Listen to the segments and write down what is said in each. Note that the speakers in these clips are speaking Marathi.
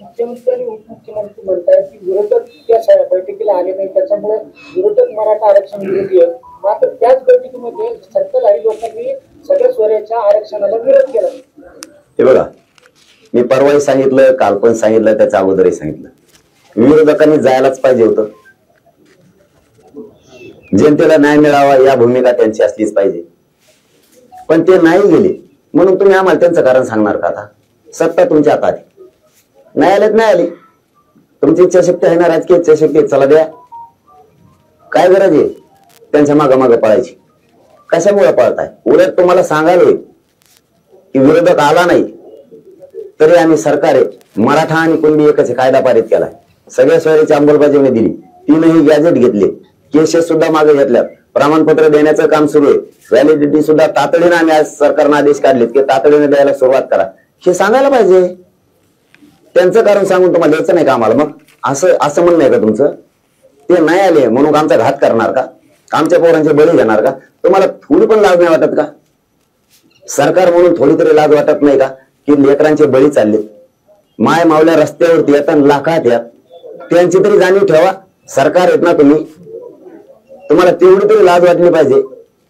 मुख्यमंत्री आणि उपमुख्यमंत्री म्हणतात की विरोधक त्या बैठकीला आले नाही, त्याच्यामुळे विरोधक मराठा आरक्षण विरोधी आहे. मात्र त्याच बैठकीमध्ये सत्ताधारी लोकांनी सगळ्या स्वराज्याच्या आरक्षणाला विरोध केला. हे बघा, मी परवाही सांगितलं, काल पण सांगितलं, त्याच्या अगोदरही सांगितलं, विरोधकांनी जायलाच पाहिजे होतं. जनतेला न्याय मिळावा या भूमिका त्यांची असलीच पाहिजे, पण ते नाही गेले. म्हणून तुम्ही आम्हाला त्यांचं कारण सांगणार का? आता सत्ता तुमच्या हातात आहे, नाही आलेत नाही आली, तुमची इच्छाशक्ती आहे ना, राजकीय इच्छाशक्ती, चला द्या. काय गरज आहे त्यांच्या मागं पळायची? कशामुळे पळताय? उलट तुम्हाला सांगावे की विरोधक आला नाही तरी आम्ही सरकार आहे, मराठा आणि कुणबी एकच कायदा पारित केलाय, सगळ्या सोयरीची अंमलबजावणी दिली, 3ही गॅजेट घेतले, केसेस सुद्धा मागे घेतल्यात, प्रमाणपत्र देण्याचं काम सुरू आहे, व्हॅलिडिटी सुद्धा तातडीने आम्ही आज सरकारने आदेश काढलेत की तातडीने द्यायला सुरुवात करा. हे सांगायला पाहिजे. त्यांचं कारण सांगून तुम्हाला द्यायचं नाही का आम्हाला? मग असं म्हणणं आहे का तुमचं? ते नाही आले म्हणून आमचा घात करणार का? आमच्या पोरांचे बळी घेणार का? तुम्हाला थोडी पण लाज नाही वाटत का? सरकार म्हणून थोडी तरी लाज वाटत नाही का की लेकरांचे बळी चालले, माय मावल्या रस्त्यावरती येतात, लाखात यात, त्यांची तरी जाणीव ठेवा. सरकार आहेत ना तुम्ही, तुम्हाला तेवढी तरी लाज वाटली पाहिजे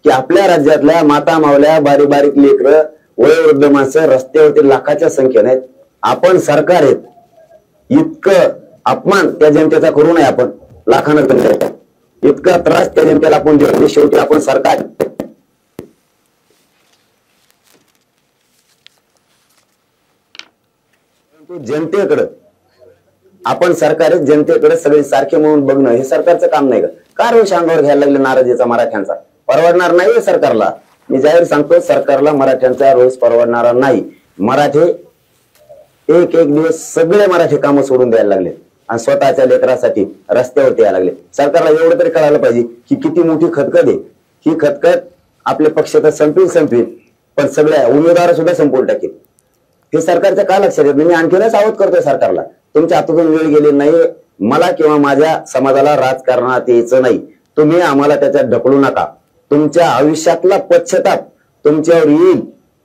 की आपल्या राज्यातल्या माता मावल्या, बारीक बारीक लेकरं, वयोवृद्ध माणसं रस्त्यावरती लाखाच्या संख्येने आहेत. आपण सरकार आहेत, इतकं अपमान त्या जनतेचा करू नये. आपण लाखानं इतका त्रास त्या जनतेला आपण देतो, शेवटी आपण सरकार. जनतेकडे आपण सरकार आहे, जनतेकडे सगळे सारखे म्हणून बघणं हे सरकारचं काम नाही का? का रोष अंगावर घ्यायला लागले नाराजीचा मराठ्यांचा? परवडणार नाही सरकारला. मी जाहीर सांगतो, सरकारला मराठ्यांचा रोष परवडणारा नाही. मराठे एक दिवस सगळे मराठी कामं सोडून द्यायला लागले आणि स्वतःच्या लेकरासाठी रस्त्यावरती यायला लागले. सरकारला एवढं तरी कळायला पाहिजे की किती मोठी खतखत आहे. ही खतखत आपले पक्ष तर संपवील, पण सगळ्या उमेदवार सुद्धा संपवून टाकेल. हे सरकारच्या का लक्षात येत नाही? मी आणखीनच सावध करतोय सरकारला, तुमच्या हातातून वेळ गेली नाही. मला किंवा माझ्या समाजाला राजकारणात यायचं नाही. तुम्ही आम्हाला त्याच्यात ढकलू नका. तुमच्या आयुष्यातला पश्चाताप तुमच्यावर येईल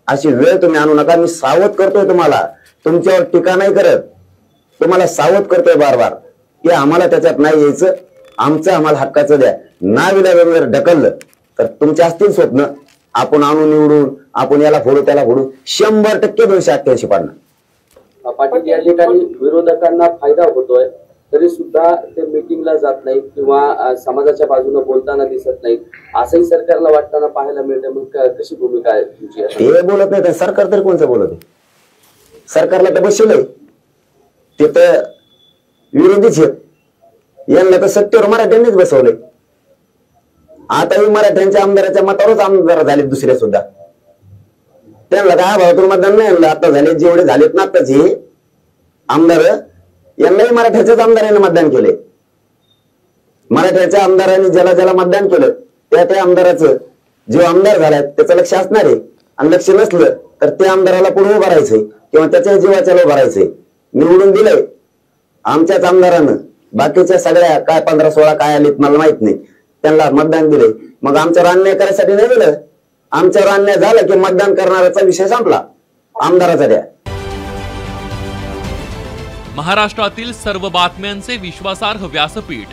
अशी वेळ तुम्ही आणू नका. मी सावध करतोय तुम्हाला, तुमच्यावर टीका नाही करत, तुम्हाला सावध करतोय बार की आम्हाला त्याच्यात नाही यायचं. आम्हाला हक्काचं द्या. नाविलाजाने जर ढकललं तर तुमच्या असतील स्वप्न, आपण आणून निवडून आपण याला फोडू त्याला फोडू, 100% 288 पाडणार. पाटील, या ठिकाणी विरोधकांना फायदा होतोय तरी सुद्धा ते मीटिंगला जात नाहीत किंवा समाजाच्या बाजूने बोलताना दिसत नाहीत, असंही सरकारला वाटताना पाहायला मिळतं. मग कशी भूमिका आहे तुमची? ते बोलत नाही तर सरकार तरी कोणचं बोलत आहे? सरकारला तर बसवलंय, ते तर विरोधीच आहेत. यांना तर सत्तेवर मराठ्यांनीच बसवलंय. आताही मराठ्यांच्या आमदाराच्या मतावरच आमदार झालेत दुसरे सुद्धा. त्यांना काय भावातून मतदान नाही, आता झाले जेवढे झालेत ना आताचे आमदार, यांनाही मराठ्याच्याच आमदारांनी मतदान केले. मराठ्याच्या आमदारांनी ज्याला मतदान केलं त्या आमदाराचं जो आमदार झालाय त्याचं लक्ष असणार आहे. आणि लक्ष नसलं तर त्या आमदाराला पुढे उभं राहायचंय किंवा त्याच्या जीवाच्याला उभं राहायचंय. निवडून दिलंय आमच्याच आमदारानं, बाकीच्या सगळ्या काय 15-16 काय आलेत मला माहित नाही, त्यांना मतदान दिलंय. मग आमच्यावर अन्याय करायसाठी नाही दिलं. आमच्यावर अन्याय झाला की मतदान करणाऱ्याचा विषय संपला, आमदाराचा द्या. महाराष्ट्रातील सर्व बातम्यांचे विश्वासार्ह व्यासपीठ,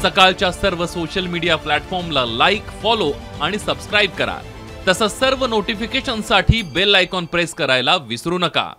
सकाळच्या सर्व सोशल मीडिया प्लॅटफॉर्मला लाईक, फॉलो आणि सबस्क्राईब करा. तसंच सर्व नोटिफिकेशनसाठी बेल आयकॉन प्रेस करायला विसरू नका.